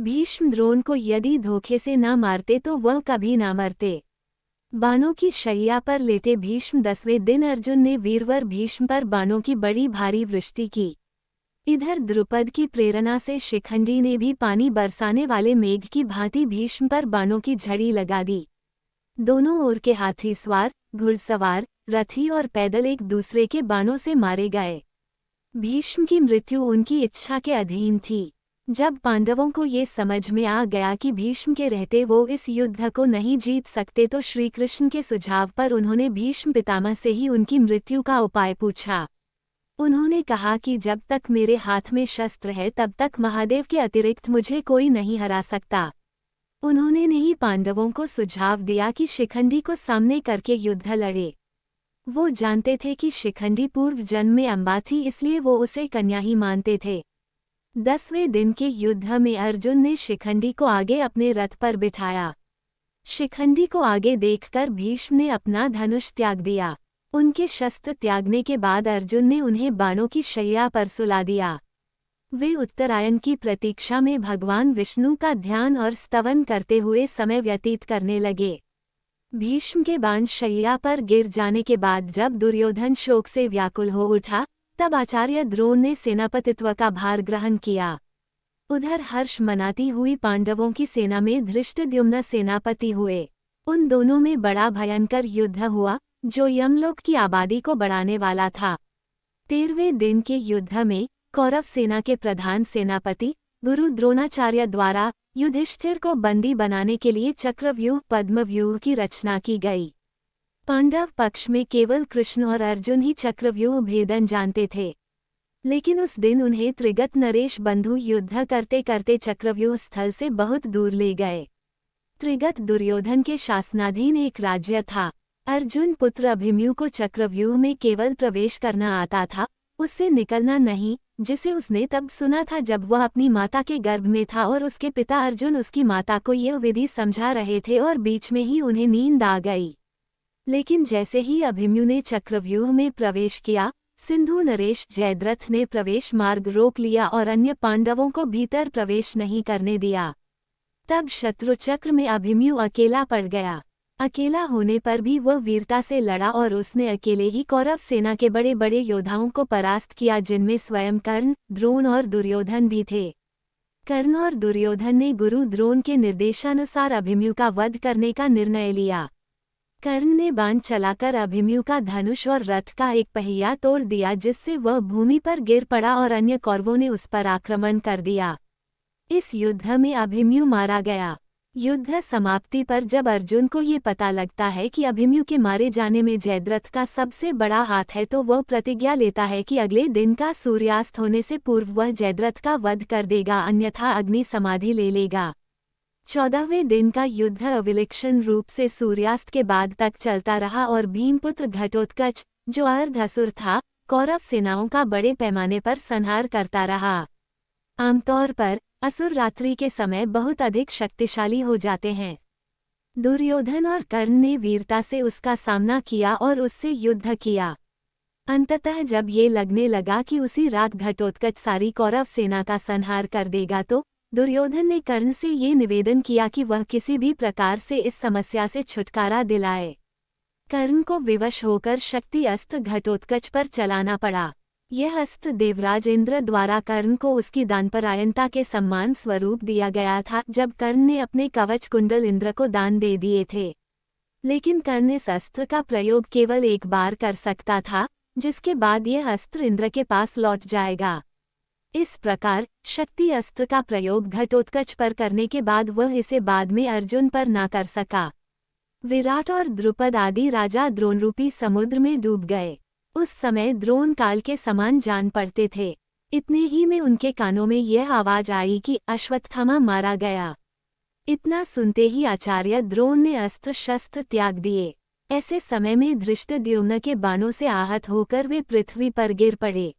भीष्म द्रोण को यदि धोखे से न मारते तो वह कभी न मरते। बाणों की शैया पर लेटे भीष्म 10वें दिन अर्जुन ने वीरवर भीष्म पर बाणों की बड़ी भारी वृष्टि की। इधर द्रुपद की प्रेरणा से शिखंडी ने भी पानी बरसाने वाले मेघ की भांति भीष्म पर बाणों की झड़ी लगा दी। दोनों ओर के हाथी सवार, घुड़सवार, रथी और पैदल एक दूसरे के बाणों से मारे गए। भीष्म की मृत्यु उनकी इच्छा के अधीन थी। जब पांडवों को ये समझ में आ गया कि भीष्म के रहते वो इस युद्ध को नहीं जीत सकते तो श्रीकृष्ण के सुझाव पर उन्होंने भीष्म पितामह से ही उनकी मृत्यु का उपाय पूछा। उन्होंने कहा कि जब तक मेरे हाथ में शस्त्र है तब तक महादेव के अतिरिक्त मुझे कोई नहीं हरा सकता। उन्होंने नहीं पांडवों को सुझाव दिया कि शिखंडी को सामने करके युद्ध लड़े। वो जानते थे कि शिखंडी पूर्व जन्म में अम्बा थी, इसलिए वो उसे कन्या ही मानते थे। 10वें दिन के युद्ध में अर्जुन ने शिखंडी को आगे अपने रथ पर बिठाया। शिखंडी को आगे देखकर भीष्म ने अपना धनुष त्याग दिया। उनके शस्त्र त्यागने के बाद अर्जुन ने उन्हें बाणों की शैया पर सुला दिया। वे उत्तरायण की प्रतीक्षा में भगवान विष्णु का ध्यान और स्तवन करते हुए समय व्यतीत करने लगे। भीष्म के बाण शैया पर गिर जाने के बाद जब दुर्योधन शोक से व्याकुल हो उठा, तब आचार्य द्रोण ने सेनापतित्व का भार ग्रहण किया। उधर हर्ष मनाती हुई पांडवों की सेना में धृष्टद्युम्न सेनापति हुए। उन दोनों में बड़ा भयंकर युद्ध हुआ, जो यमलोक की आबादी को बढ़ाने वाला था। 13वें दिन के युद्ध में कौरव सेना के प्रधान सेनापति गुरु द्रोणाचार्य द्वारा युधिष्ठिर को बंदी बनाने के लिए चक्रव्यूह पद्मव्यूह की रचना की गई। पांडव पक्ष में केवल कृष्ण और अर्जुन ही चक्रव्यूह भेदन जानते थे, लेकिन उस दिन उन्हें त्रिगत नरेश बंधु युद्ध करते करते चक्रव्यूह स्थल से बहुत दूर ले गए। त्रिगत दुर्योधन के शासनाधीन एक राज्य था। अर्जुन पुत्र अभिमन्यु को चक्रव्यूह में केवल प्रवेश करना आता था, उससे निकलना नहीं, जिसे उसने तब सुना था जब वह अपनी माता के गर्भ में था और उसके पिता अर्जुन उसकी माता को यह विधि समझा रहे थे और बीच में ही उन्हें नींद आ गई। लेकिन जैसे ही अभिमन्यु ने चक्रव्यूह में प्रवेश किया, सिंधु नरेश जयद्रथ ने प्रवेश मार्ग रोक लिया और अन्य पांडवों को भीतर प्रवेश नहीं करने दिया। तब शत्रु चक्र में अभिमन्यु अकेला पड़ गया। अकेला होने पर भी वह वीरता से लड़ा और उसने अकेले ही कौरव सेना के बड़े बड़े योद्धाओं को परास्त किया, जिनमें स्वयं कर्ण, द्रोण और दुर्योधन भी थे। कर्ण और दुर्योधन ने गुरु द्रोण के निर्देशानुसार अभिमन्यु का वध करने का निर्णय लिया। कर्ण ने बाण चलाकर अभिमन्यु का धनुष और रथ का एक पहिया तोड़ दिया, जिससे वह भूमि पर गिर पड़ा और अन्य कौरवों ने उस पर आक्रमण कर दिया। इस युद्ध में अभिमन्यु मारा गया। युद्ध समाप्ति पर जब अर्जुन को ये पता लगता है कि अभिमन्यु के मारे जाने में जयद्रथ का सबसे बड़ा हाथ है, तो वह प्रतिज्ञा लेता है कि अगले दिन का सूर्यास्त होने से पूर्व वह जयद्रथ का वध कर देगा, अन्यथा अग्नि समाधि ले लेगा। 14वें दिन का युद्ध अविलक्षण रूप से सूर्यास्त के बाद तक चलता रहा और भीमपुत्र घटोत्कच, जो अर्धअसुर था, कौरव सेनाओं का बड़े पैमाने पर संहार करता रहा। आमतौर पर असुर रात्रि के समय बहुत अधिक शक्तिशाली हो जाते हैं। दुर्योधन और कर्ण ने वीरता से उसका सामना किया और उससे युद्ध किया। अंततः जब ये लगने लगा कि उसी रात घटोत्कच सारी कौरव सेना का संहार कर देगा, तो दुर्योधन ने कर्ण से ये निवेदन किया कि वह किसी भी प्रकार से इस समस्या से छुटकारा दिलाए। कर्ण को विवश होकर शक्ति अस्त्र घटोत्कच पर चलाना पड़ा। यह अस्त्र देवराज इंद्र द्वारा कर्ण को उसकी दानपरायणता के सम्मान स्वरूप दिया गया था, जब कर्ण ने अपने कवच कुंडल इंद्र को दान दे दिए थे। लेकिन कर्ण इस अस्त्र का प्रयोग केवल एक बार कर सकता था, जिसके बाद यह अस्त्र इंद्र के पास लौट जाएगा। इस प्रकार शक्ति अस्त्र का प्रयोग घटोत्कच पर करने के बाद वह इसे बाद में अर्जुन पर ना कर सका। विराट और द्रुपद आदि राजा द्रोणरूपी समुद्र में डूब गए। उस समय द्रोण काल के समान जान पड़ते थे। इतने ही में उनके कानों में यह आवाज आई कि अश्वत्थामा मारा गया। इतना सुनते ही आचार्य द्रोण ने अस्त्र शस्त्र त्याग दिए। ऐसे समय में धृष्टद्युम्न के बाणों से आहत होकर वे पृथ्वी पर गिर पड़े।